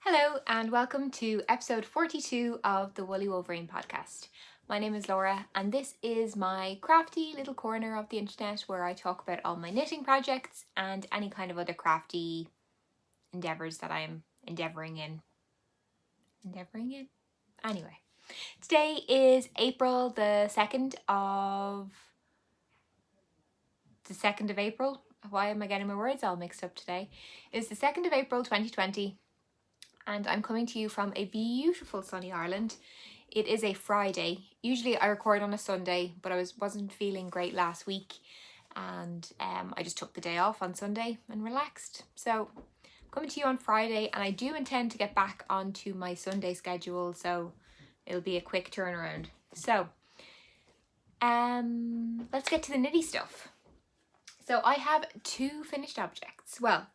Hello and welcome to episode 42 of the Woolly Wolverine podcast. My name is Laura and this is my crafty little corner of the internet where I talk about all my knitting projects and any kind of other crafty endeavours that I am endeavouring in. Anyway, today is April the 2nd of April. Why am I getting my words all mixed up today? It's the 2nd of April 2020. And I'm coming to you from a beautiful sunny Ireland. It is a Friday. Usually I record on a Sunday, but I wasn't feeling great last week, and I just took the day off on Sunday and relaxed. So I'm coming to you on Friday, and I do intend to get back onto my Sunday schedule, so it'll be a quick turnaround. So let's get to the nitty stuff. So I have two finished objects. Well,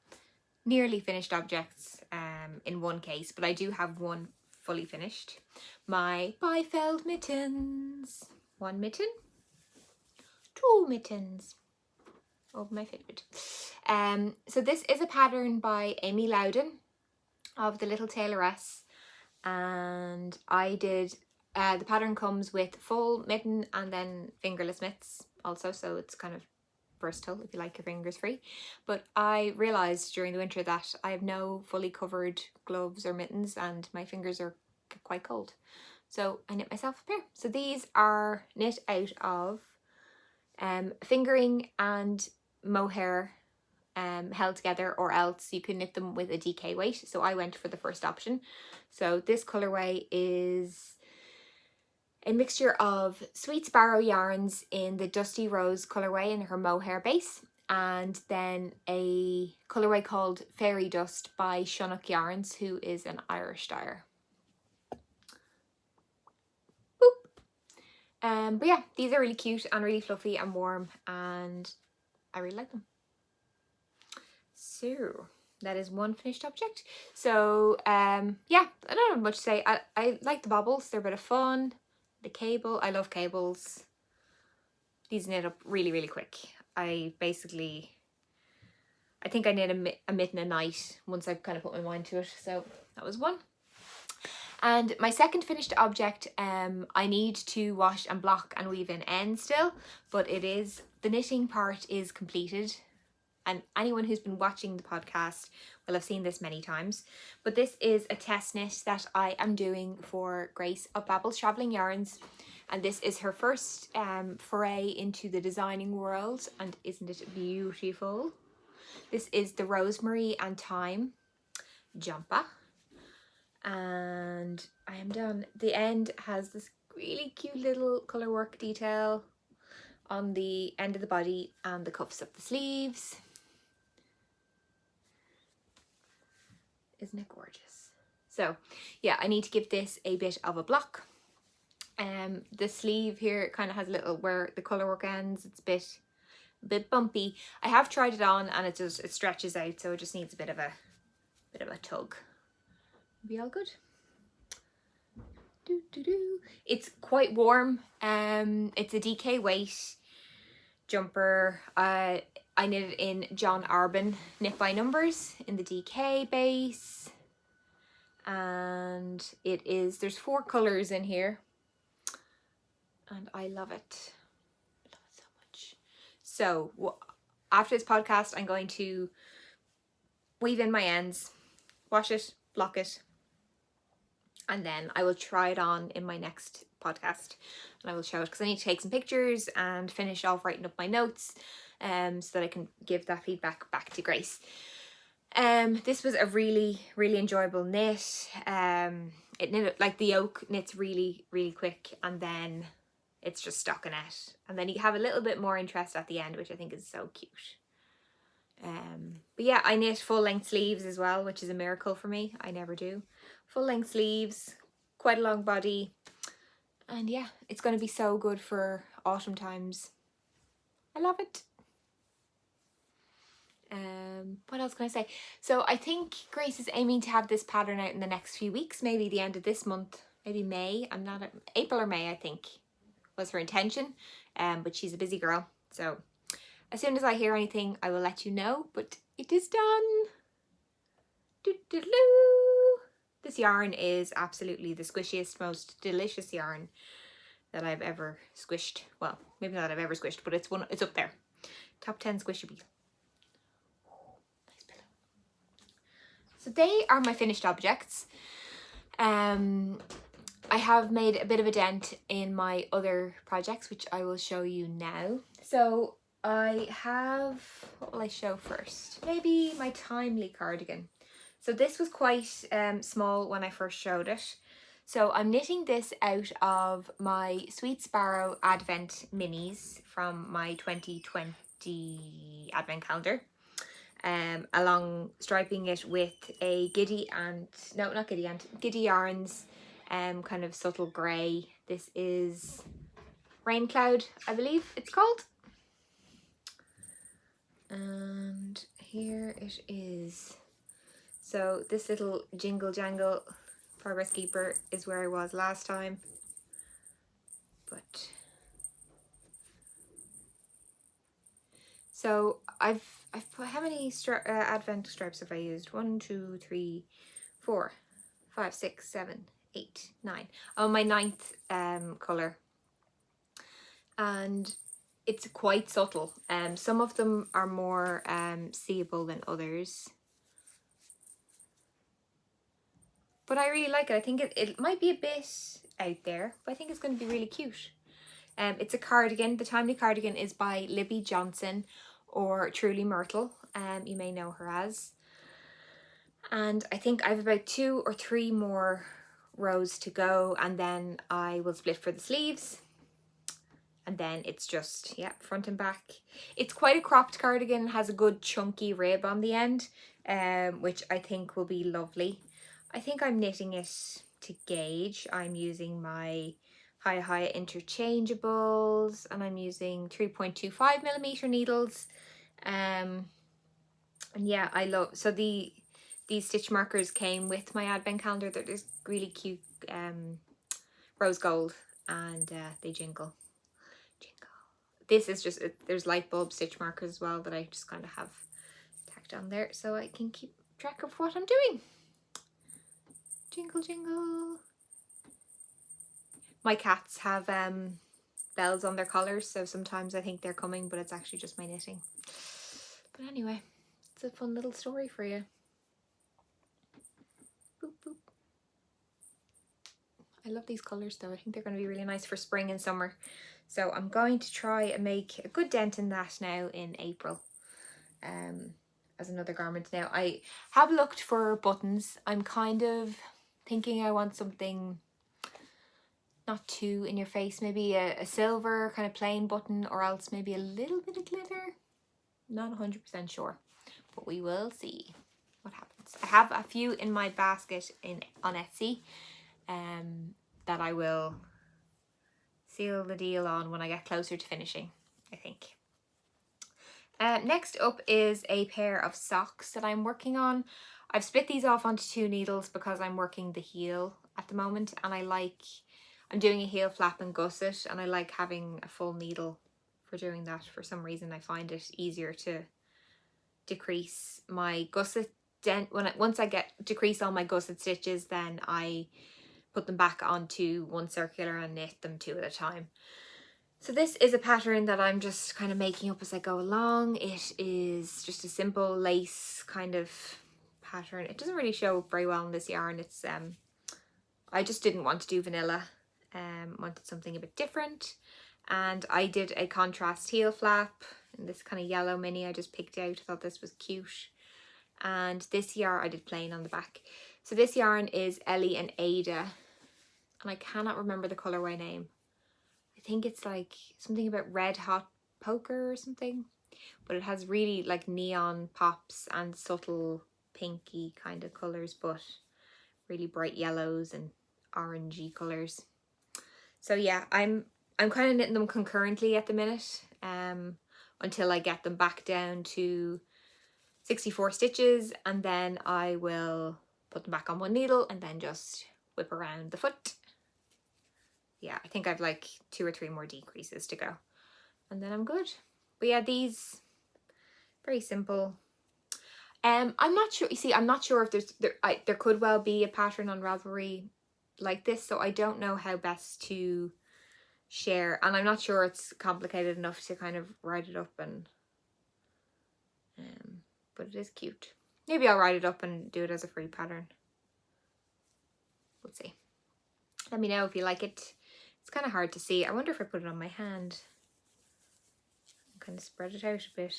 nearly finished objects in one case, but I do have one fully finished. My Byfeld Mittens. One mitten, two mittens. Oh, my favourite. So this is a pattern by Amy Loudon of The Little Tailoress, and I did, the pattern comes with full mitten and then fingerless mitts also, so it's kind of versatile if you like your fingers free. But I realised during the winter that I have no fully covered gloves or mittens and my fingers are quite cold. So I knit myself a pair. So these are knit out of fingering and mohair held together, or else you can knit them with a DK weight. So I went for the first option. So this colourway is a mixture of Sweet Sparrow yarns in the Dusty Rose colourway in her mohair base, and then a colourway called Fairy Dust by Shunnock Yarns, who is an Irish dyer. Boop. But yeah, these are really cute and really fluffy and warm, and I really like them. So that is one finished object. So yeah, I don't have much to say. I like the bobbles, they're a bit of fun. The cable, I love cables. These knit up really, really quick. I think I knit a mitten a night once I've kind of put my mind to it. So that was one. And my second finished object, I need to wash and block and weave in ends still, but the knitting part is completed. And anyone who's been watching the podcast will have seen this many times. But this is a test knit that I am doing for Grace of Babel's Travelling Yarns. And this is her first foray into the designing world. And isn't it beautiful? This is the Rosemary and Thyme jumper. And I am done. The end has this really cute little colour work detail on the end of the body and the cuffs of the sleeves. Isn't it gorgeous? So yeah, I need to give this a bit of a block. The sleeve here kind of has a little, where the colour work ends, it's a bit bumpy. I have tried it on and it stretches out, so it just needs a bit of a tug. Be all good. It's quite warm. It's a DK weight jumper. I knitted in John Arbon Knit by Numbers in the DK base, and there's 4 colours in here, and I love it. I love it so much. So after this podcast, I'm going to weave in my ends, wash it, block it, and then I will try it on in my next podcast and I will show it, because I need to take some pictures and finish off writing up my notes so that I can give that feedback back to Grace. This was a really, really enjoyable knit. It knit, like the yoke knits really, really quick, and then it's just stockinette, and then you have a little bit more interest at the end, which I think is so cute. But yeah, I knit full length sleeves as well, which is a miracle for me. I never do. Full length sleeves, quite a long body, and yeah, it's going to be so good for autumn times. I love it. What else can I say? So I think Grace is aiming to have this pattern out in the next few weeks, maybe the end of this month, maybe May. April or May, I think, was her intention. But she's a busy girl, so as soon as I hear anything, I will let you know. But it is done. Doo-doo-doo. This yarn is absolutely the squishiest, most delicious yarn that I've ever squished. Well, maybe not that I've ever squished, but it's up there. Top 10 squishy bee. Nice pillow. So they are my finished objects. I have made a bit of a dent in my other projects, which I will show you now. So I have, what will I show first? Maybe my timely cardigan. So this was quite small when I first showed it. So I'm knitting this out of my Sweet Sparrow Advent Minis from my 2020 Advent calendar. Along striping it with a Giddy Yarns kind of subtle grey. This is Rain Cloud, I believe it's called. And here it is. So this little jingle jangle progress keeper is where I was last time, but so I've put, how many advent stripes have I used? 1, 2, 3, 4, 5, 6, 7, 8, 9. Oh, my 9th colour, and it's quite subtle. Some of them are more seeable than others, but I really like it. I think it might be a bit out there, but I think it's going to be really cute. It's a cardigan. The Timely cardigan is by Libby Johnson, or Truly Myrtle, you may know her as. And I think I have about 2 or 3 more rows to go, and then I will split for the sleeves. And then it's just, yeah, front and back. It's quite a cropped cardigan, has a good chunky rib on the end, which I think will be lovely. I think I'm knitting it to gauge. I'm using my Hi interchangeables, and I'm using 3.25mm needles. And yeah, I love, so these stitch markers came with my advent calendar. They're just really cute, rose gold, and they jingle. This is just, there's light bulb stitch markers as well that I just kind of have tacked on there so I can keep track of what I'm doing. Jingle jingle. My cats have bells on their collars, so sometimes I think they're coming, but it's actually just my knitting. But anyway, it's a fun little story for you. Boop, boop. I love these colours though. I think they're going to be really nice for spring and summer. So I'm going to try and make a good dent in that now in April. As another garment now. I have looked for buttons. I'm kind of thinking I want something not too in your face. Maybe a silver kind of plain button, or else maybe a little bit of glitter. Not 100% sure, but we will see what happens. I have a few in my basket on Etsy that I will seal the deal on when I get closer to finishing, I think. Next up is a pair of socks that I'm working on. I've split these off onto 2 needles because I'm working the heel at the moment, and I'm doing a heel flap and gusset, and I like having a full needle for doing that. For some reason I find it easier to decrease my gusset dent. Once I decrease all my gusset stitches, then I put them back onto one circular and knit them 2 at a time. So this is a pattern that I'm just kind of making up as I go along. It is just a simple lace kind of pattern. It doesn't really show up very well in this yarn. It's I just didn't want to do vanilla. Wanted something a bit different, and I did a contrast heel flap in this kind of yellow mini I just picked out. I thought this was cute. And this yarn I did plain on the back. So this yarn is Ellie and Ada, and I cannot remember the colorway name. I think it's like something about red hot poker or something, but it has really like neon pops and subtle pinky kind of colors, but really bright yellows and orangey colors. So yeah, I'm kind of knitting them concurrently at the minute, until I get them back down to 64 stitches, and then I will put them back on one needle and then just whip around the foot. Yeah, I think I've like 2 or 3 more decreases to go, and then I'm good. But yeah, these very simple. I'm not sure. You see, I'm not sure if there could well be a pattern on Ravelry like this, so I don't know how best to share, and I'm not sure it's complicated enough to kind of write it up and but it is cute. Maybe I'll write it up and do it as a free pattern. We'll see. Let me know if you like it. It's kind of hard to see. I wonder if I put it on my hand. Kind of spread it out a bit.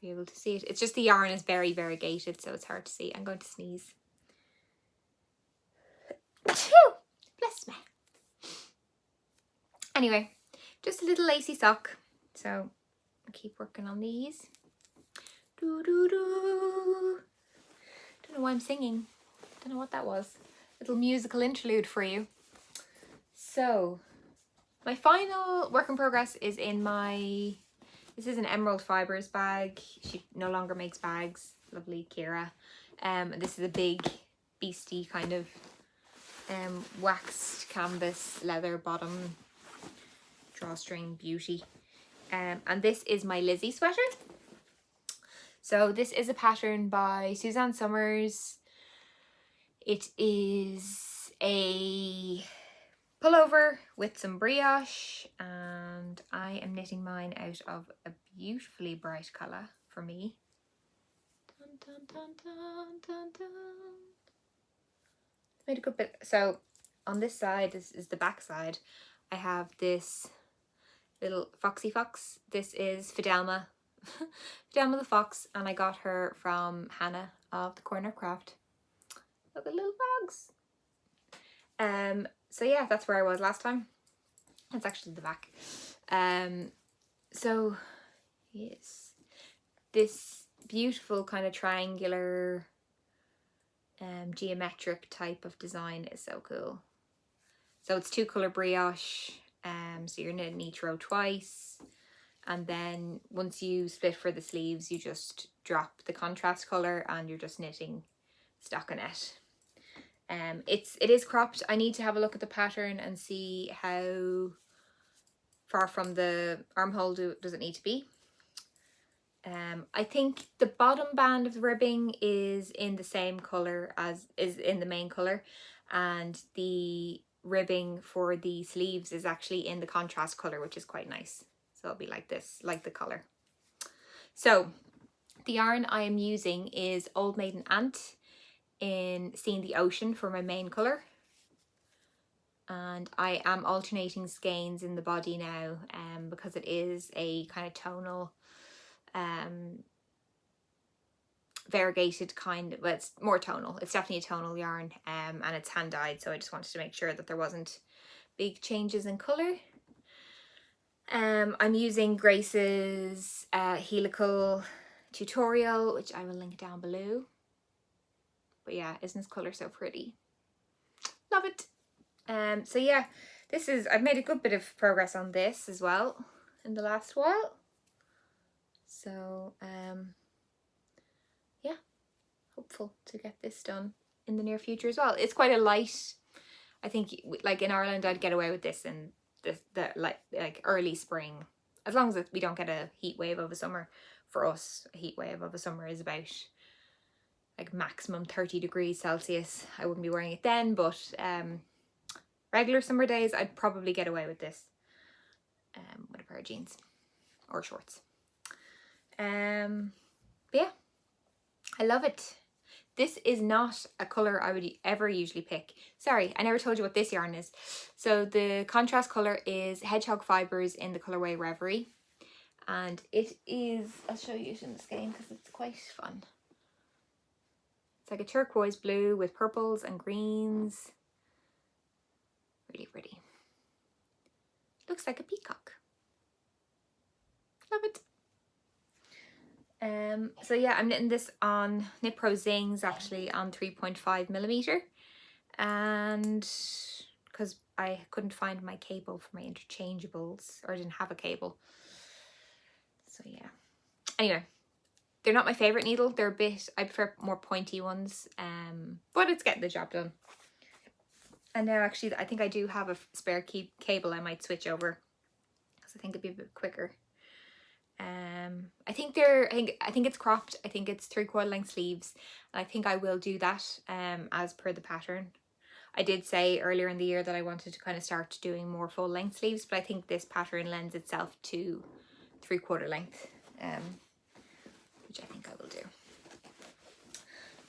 Be able to see it. It's just the yarn is very variegated, so it's hard to see. I'm going to sneeze. Bless me. Anyway, just a little lacy sock. So I'll keep working on these. Doo doo doo. Don't know why I'm singing. Don't know what that was. Little musical interlude for you. So my final work in progress is in my, this is an Emerald Fibres bag. She no longer makes bags. Lovely Kira. This is a big beastie kind of waxed canvas leather bottom drawstring beauty. And this is my Lizzie Sweater. So this is a pattern by Suzanne Summers. It is a pullover with some brioche, and I am knitting mine out of a beautifully bright colour for me. Dun, dun, dun, dun, dun, dun. Made a good bit. So on this side, this is the back side, I have this little foxy fox. This is Fidelma. Fidelma the fox, and I got her from Hannah of the Corner Craft. Look at little dogs. So yeah, that's where I was last time. That's actually the back. So yes, this beautiful kind of triangular geometric type of design is so cool. So it's 2-color brioche. So you're knitting each row twice, and then once you split for the sleeves, you just drop the contrast color and you're just knitting stockinette. It is cropped. I need to have a look at the pattern and see how far from the armhole does it need to be. I think the bottom band of the ribbing is in the same color as is in the main color, and the ribbing for the sleeves is actually in the contrast color, which is quite nice. So it'll be like this, like the color. So the yarn I am using is Old Maiden Ant in Seeing the Ocean for my main color, and I am alternating skeins in the body now because it is a kind of tonal variegated kind of, well, it's more tonal, it's definitely a tonal yarn, and it's hand dyed, so I just wanted to make sure that there wasn't big changes in color. I'm using Grace's helical tutorial, which I will link down below. But yeah, isn't this colour so pretty? Love it. So yeah, this is, I've made a good bit of progress on this as well in the last while. So yeah, hopeful to get this done in the near future as well. It's quite a light, I think, like in Ireland I'd get away with this in the like early spring, as long as we don't get a heat wave of a summer. For us, a heat wave of a summer is about like maximum 30 degrees Celsius. I wouldn't be wearing it then, but regular summer days I'd probably get away with this with a pair of jeans or shorts. But yeah, I love it. This is not a colour I would ever usually pick. Sorry, I never told you what this yarn is. So the contrast colour is Hedgehog Fibres in the colourway Ravelry. And it is, I'll show you it in the skein because it's quite fun. It's like a turquoise blue with purples and greens. Really pretty. Looks like a peacock. Love it. So yeah, I'm knitting this on Knit Pro Zings, actually on 3.5mm, and because I couldn't find my cable for my interchangeables, or I didn't have a cable. So yeah. Anyway, they're not my favourite needle. They're a bit, I prefer more pointy ones, but it's getting the job done. And now actually I think I do have a spare cable I might switch over, because I think it'd be a bit quicker. I think it's cropped. I think it's 3/4 length sleeves. And I think I will do that as per the pattern. I did say earlier in the year that I wanted to kind of start doing more full length sleeves, but I think this pattern lends itself to 3/4 length, which I think I will do.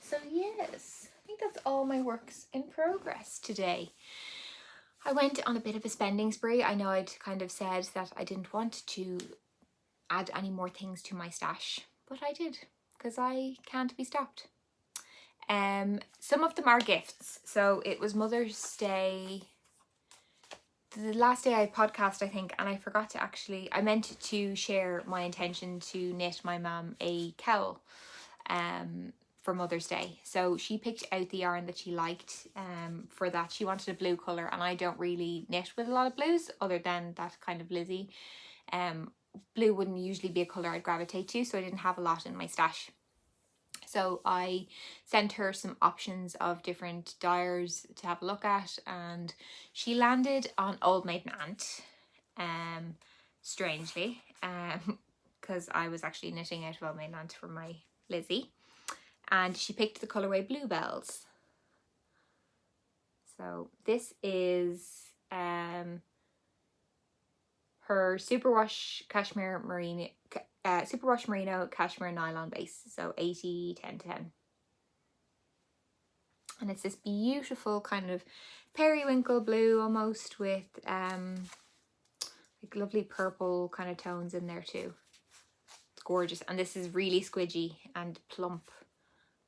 So yes, I think that's all my works in progress today. I went on a bit of a spending spree. I know I'd kind of said that I didn't want to add any more things to my stash, but I did, because I can't be stopped. Some of them are gifts. So it was Mother's Day, the last day I podcast, I think, and I forgot to I meant to share my intention to knit my mum a cowl for Mother's Day. So she picked out the yarn that she liked for that. She wanted a blue colour, and I don't really knit with a lot of blues other than that kind of Lizzie. Blue wouldn't usually be a colour I'd gravitate to, so I didn't have a lot in my stash. So I sent her some options of different dyers to have a look at, and she landed on Old Maiden Aunt, strangely, because I was actually knitting out of Old Maiden Aunt for my Lizzie, and she picked the colourway Bluebells. So this is her superwash cashmere merino superwash merino cashmere nylon base, so 80-10-10, and it's this beautiful kind of periwinkle blue almost with like lovely purple kind of tones in there too. It's gorgeous, and this is really squidgy and plump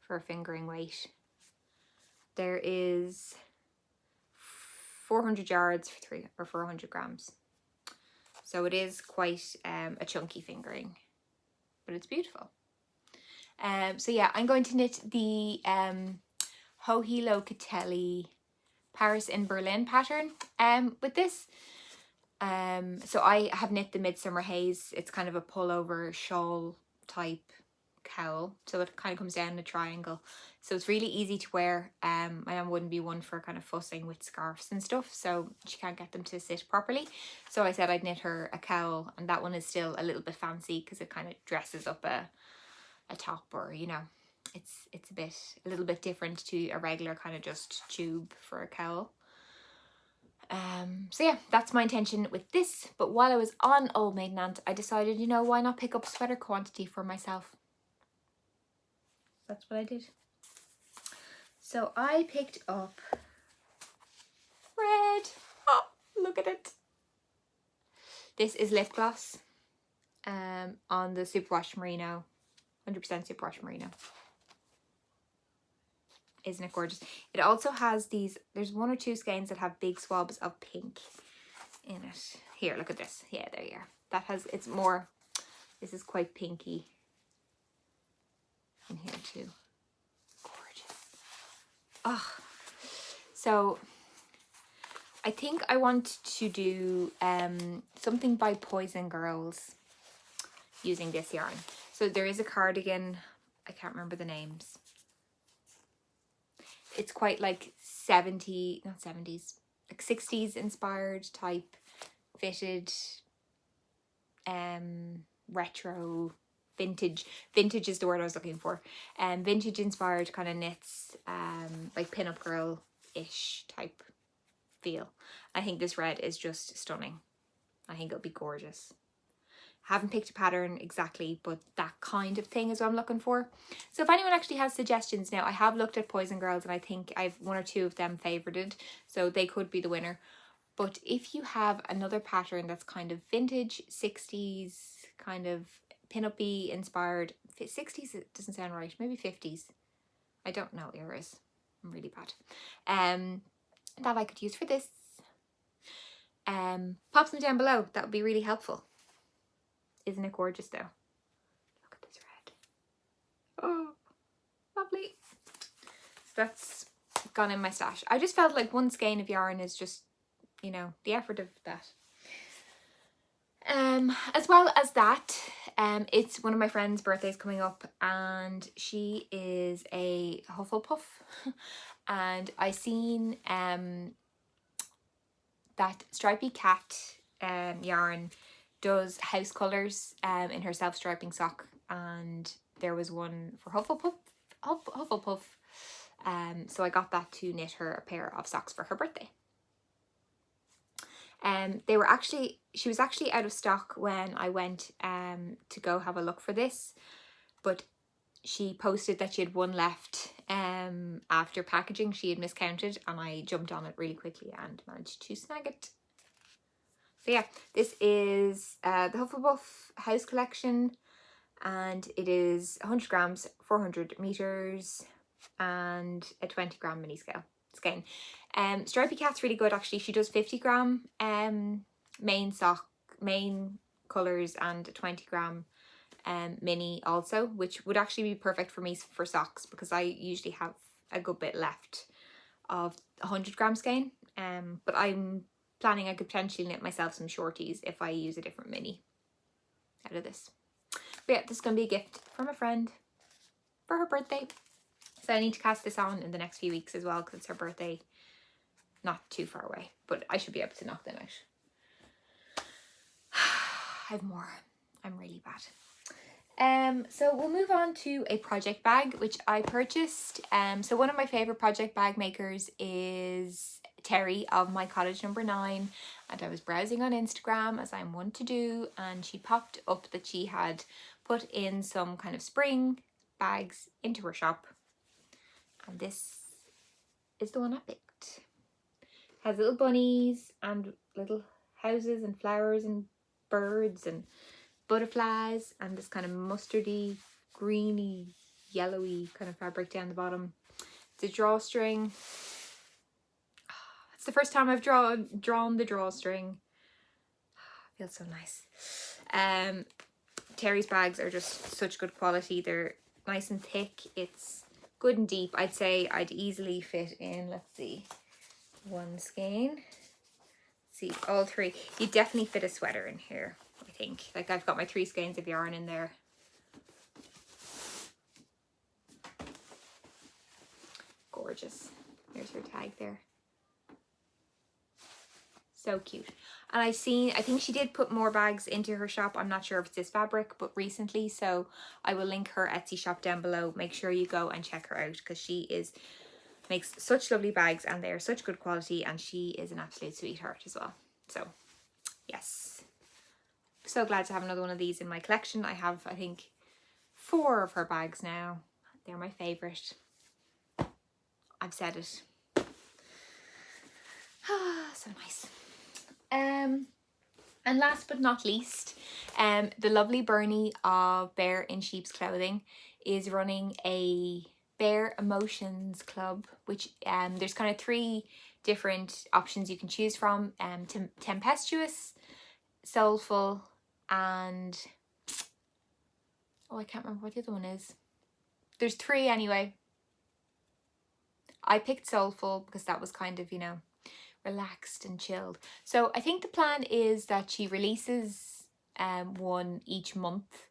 for a fingering weight. There is 400 yards for 400 grams. So it is quite a chunky fingering, but it's beautiful. So yeah, I'm going to knit the Hohilo Catelli Paris in Berlin pattern with this. So I have knit the Midsummer Haze. It's kind of a pullover shawl type cowl, so it kind of comes down in a triangle, so it's really easy to wear. My mum wouldn't be one for kind of fussing with scarves and stuff, so she can't get them to sit properly, so I said I'd knit her a cowl, and that one is still a little bit fancy because it kind of dresses up a top, or you know, it's a little bit different to a regular kind of just tube for a cowl. So yeah, that's my intention with this. But while I was on Old Maiden Aunt, I decided, you know, why not pick up sweater quantity for myself? That's what I did. So I picked up red. Oh, look at it. This is lip gloss on the Superwash Merino, 100% Superwash Merino. Isn't it gorgeous? It also has these, there's one or two skeins that have big swabs of pink in it. Here, look at this. Yeah, there you are. That has, it's more, this is quite pinky in here too. Gorgeous. Oh, so I think I want to do something by Poison Girls using this yarn. So there is a cardigan, I can't remember the names. It's quite like 70s, not 70s, like 60s inspired type fitted, retro, vintage is the word I was looking for. Vintage inspired kind of knits, like pinup girl-ish type feel. I think this red is just stunning. I think it'll be gorgeous. Haven't picked a pattern exactly, but that kind of thing is what I'm looking for. So if anyone actually has suggestions now, I have looked at Poison Girls and I think I've one or two of them favorited, so they could be the winner. But if you have another pattern that's kind of vintage, 60s, kind of pin-up-y inspired, 60s it doesn't sound right, maybe 50s. I don't know eras. I'm really bad. That I could use for this. Pop them down below. That would be really helpful. Isn't it gorgeous though? Look at this red. Oh, lovely. So that's gone in my stash. I just felt like one skein of yarn is just, you know, the effort of that. As well as that, it's one of my friend's birthdays coming up, and she is a Hufflepuff, and I seen that Stripy Cat yarn does house colours in her self-striping sock, and there was one for Hufflepuff. So I got that to knit her a pair of socks for her birthday. She was actually out of stock when I went to go have a look for this, but she posted that she had one left after packaging. She had miscounted, and I jumped on it really quickly and managed to snag it. So yeah, this is the Hufflepuff House Collection, and it is 100 grams, 400 meters, and a 20 gram mini skein. Stripey Cat's really good actually. She does 50 gram main colours and 20 gram mini also, which would actually be perfect for me for socks, because I usually have a good bit left of 100 gram skein. But I'm planning I could potentially knit myself some shorties if I use a different mini out of this. But yeah, this is going to be a gift from a friend for her birthday. So I need to cast this on in the next few weeks as well, because it's her birthday not too far away. But I should be able to knock them out. I have more. I'm really bad. So we'll move on to a project bag, which I purchased. So one of my favourite project bag makers is Terry of My Cottage Number 9, and I was browsing on Instagram, as I'm wont to do, and she popped up that she had put in some kind of spring bags into her shop, and this is the one I picked. Has little bunnies and little houses and flowers and birds and butterflies, and this kind of mustardy, greeny, yellowy kind of fabric down the bottom. It's a drawstring. It's the first time I've drawn the drawstring. Feels so nice. Terry's bags are just such good quality. They're nice and thick. It's good and deep. I'd say I'd easily fit in, let's see, one skein. See, all three. You definitely fit a sweater in here, I think. Like, I've got my 3 skeins of yarn in there. Gorgeous. There's her tag there. So cute. And I think she did put more bags into her shop. I'm not sure if it's this fabric, but recently. So I will link her Etsy shop down below. Make sure you go and check her out, because she makes such lovely bags, and they are such good quality, and she is an absolute sweetheart as well. So yes, so glad to have another one of these in my collection. I have, I think, 4 of her bags now. They're my favourite. I've said it. So nice. And last but not least, the lovely Bernie of Bear in Sheep's Clothing is running a Bear Emotions Club, which there's kind of 3 different options you can choose from. Tempestuous, Soulful, and I can't remember what the other one is. There's 3 anyway. I picked Soulful because that was kind of, you know, relaxed and chilled. So I think the plan is that she releases one each month.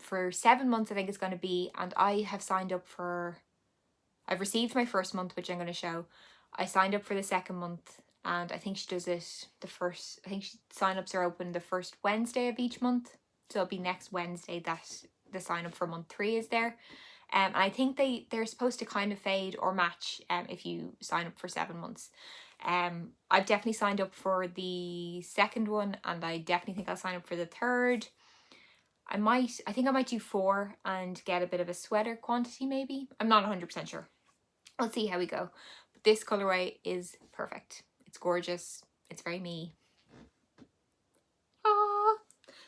For 7 months I think it's going to be, and I have signed up for, I've received my first month, which I'm going to show. I signed up for the second month, and I think she does it I think sign-ups are open the first Wednesday of each month, so it'll be next Wednesday that the sign-up for month 3 is there. And I think they're supposed to kind of fade or match if you sign up for 7 months. I've definitely signed up for the second one, and I definitely think I'll sign up for the third. I think I might do 4 and get a bit of a sweater quantity maybe. I'm not 100% sure. Let's see how we go. But this colourway is perfect. It's gorgeous. It's very me. Ah.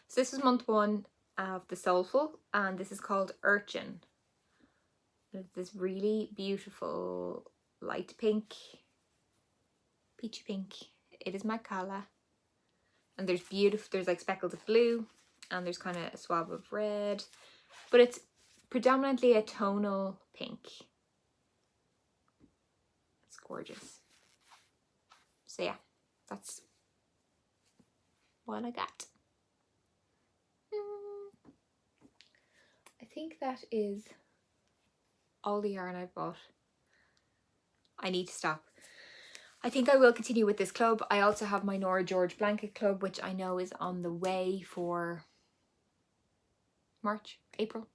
So this is month 1 of the Soulful, and this is called Urchin. It's this really beautiful light pink, peachy pink. It is my colour. And there's like speckles of blue, and there's kind of a swab of red, but it's predominantly a tonal pink. It's gorgeous. So yeah, that's what I got. I think that is all the yarn I've bought. I need to stop. I think I will continue with this club. I also have my Nora George blanket club, which I know is on the way for April.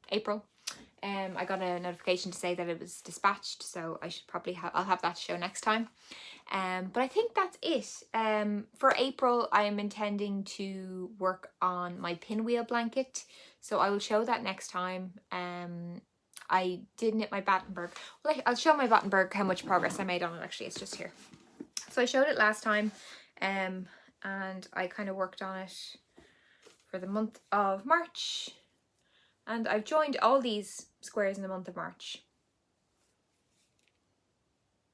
I got a notification to say that it was dispatched, so I should probably I'll have that to show next time. But I think that's it. For April, I am intending to work on my pinwheel blanket, so I will show that next time. I did knit my Battenberg. Well, I'll show my Battenberg how much progress I made on it. Actually, it's just here. So I showed it last time, and I kind of worked on it for the month of March. And I've joined all these squares in the month of March.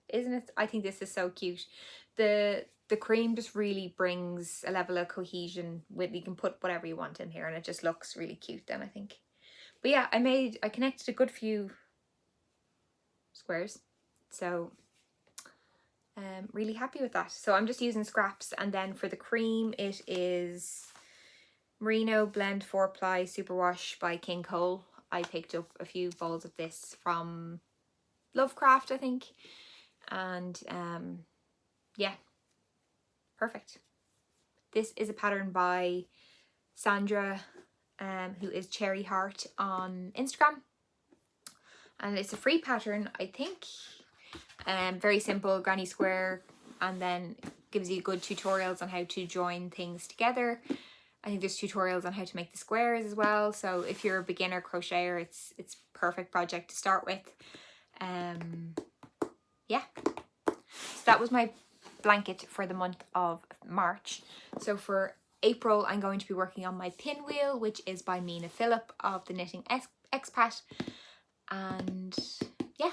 Isn't it? I think this is so cute. The cream just really brings a level of cohesion with, you can put whatever you want in here and it just looks really cute then, I think. But yeah, I connected a good few squares. So really happy with that. So I'm just using scraps, and then for the cream it is Merino Blend 4-ply Superwash by King Cole. I picked up a few balls of this from Lovecraft, I think. And yeah, perfect. This is a pattern by Sandra, who is Cherry Heart on Instagram. And it's a free pattern, I think. Very simple, granny square, and then gives you good tutorials on how to join things together. I think there's tutorials on how to make the squares as well. So if you're a beginner crocheter, it's perfect project to start with. Yeah. So that was my blanket for the month of March. So for April, I'm going to be working on my pinwheel, which is by Mina Phillip of the Knitting Expat. And yeah,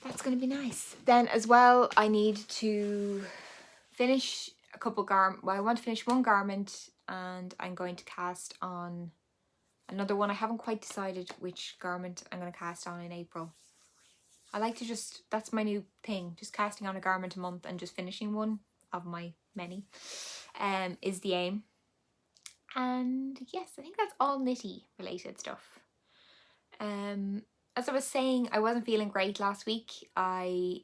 that's going to be nice. Then as well, I need to finish a couple I want to finish one garment, and I'm going to cast on another one. I haven't quite decided which garment I'm going to cast on in April. I like to that's my new thing, just casting on a garment a month and just finishing one of my many is the aim. And yes, I think that's all knitty related stuff. As I was saying, I wasn't feeling great last week. I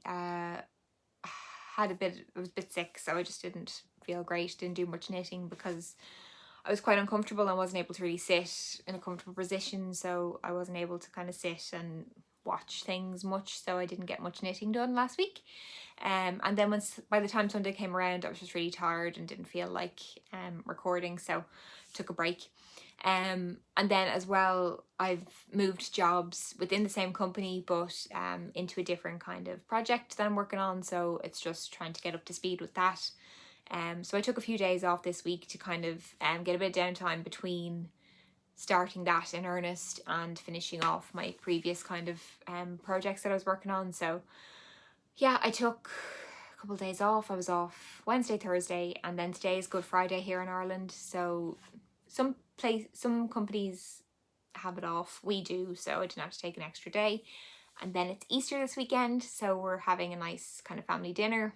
was a bit sick, so I just didn't feel great, didn't do much knitting because I was quite uncomfortable and wasn't able to really sit in a comfortable position, so I wasn't able to kind of sit and watch things much, so I didn't get much knitting done last week. And then by the time Sunday came around, I was just really tired and didn't feel like recording, so took a break. And then as well, I've moved jobs within the same company, but into a different kind of project that I'm working on, so it's just trying to get up to speed with that. So I took a few days off this week to kind of get a bit of downtime between starting that in earnest and finishing off my previous kind of projects that I was working on. So yeah, I took a couple of days off. I was off Wednesday, Thursday, and then today is Good Friday here in Ireland. So some companies have it off. We do, so I didn't have to take an extra day. And then it's Easter this weekend, so we're having a nice kind of family dinner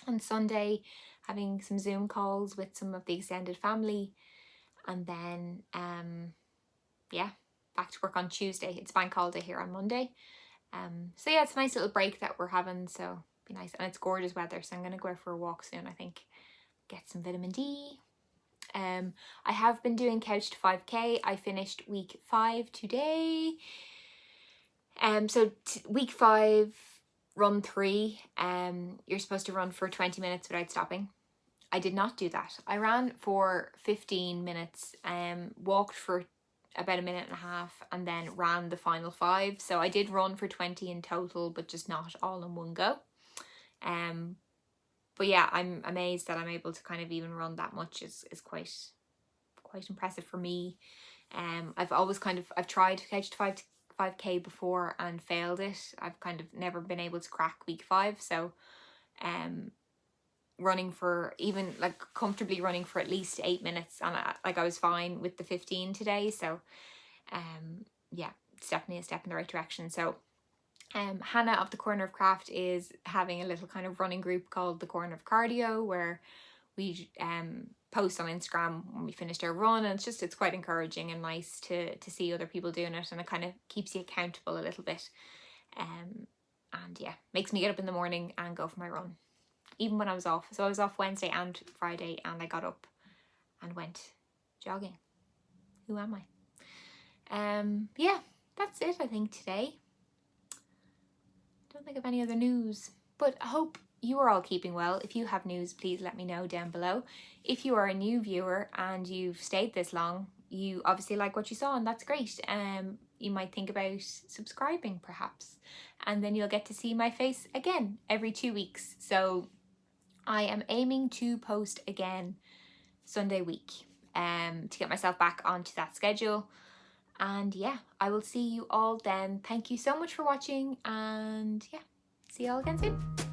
on Sunday, having some Zoom calls with some of the extended family, and then yeah, back to work on Tuesday. It's bank holiday here on Monday. So yeah, it's a nice little break that we're having, so be nice. And it's gorgeous weather, so I'm gonna go out for a walk soon, I think. Get some vitamin D. I have been doing Couch to 5k. I finished week 5 today. So week 5, run 3. You're supposed to run for 20 minutes without stopping. I did not do that. I ran for 15 minutes, walked for about a minute and a half, and then ran the final 5. So I did run for 20 in total, but just not all in one go. But yeah, I'm amazed that I'm able to kind of even run that much. Is quite impressive for me. I've tried Couch to 5k before and failed it. I've kind of never been able to crack week 5. So running for comfortably running for at least 8 minutes, and I was fine with the 15 today. So yeah, it's definitely a step in the right direction. So Hannah of the Corner of Craft is having a little kind of running group called the Corner of Cardio, where we post on Instagram when we finished our run, and it's quite encouraging and nice to see other people doing it, and it kind of keeps you accountable a little bit. And yeah, makes me get up in the morning and go for my run, even when I was off. So I was off Wednesday and Friday, and I got up and went jogging. Who am I? Yeah, that's it I think today. Don't think of any other news, but I hope you are all keeping well. If you have news, please let me know down below. If you are a new viewer and you've stayed this long, you obviously like what you saw, and that's great. You might think about subscribing perhaps, and then you'll get to see my face again every 2 weeks. So I am aiming to post again Sunday week to get myself back onto that schedule. And yeah, I will see you all then. Thank you so much for watching, and yeah, see you all again soon.